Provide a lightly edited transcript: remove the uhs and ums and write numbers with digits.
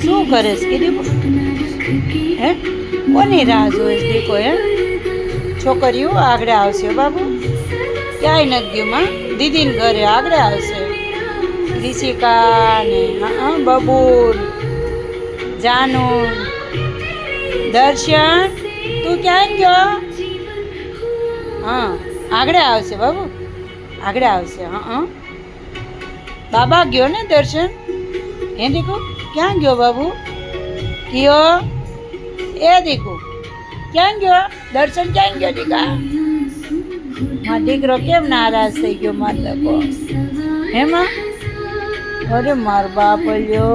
શું કરે છે કીધું હે કોની રાહ જોઈ દીકો હે છોકરીઓ આગળ આવશે બાબુ ક્યાંય નથી ગયું માં દીદીને ઘરે આગળ આવશે રિષિકા ને હા બબુલ જાનુ દર્શન તું ક્યાં ગયો હા આગળ આવશે બાબુ આગળ આવશે હા બાબા ગયો ને દર્શન હે દીકુ ક્યાં ગયો બાબુ કયો એ દીકુ ક્યાં ગયો દર્શન ક્યાં ગયો દીકા મારો દીકરો કેમ નારાજ થઈ ગયો માર તકો હેમાં અરે માર બાપ લ્યો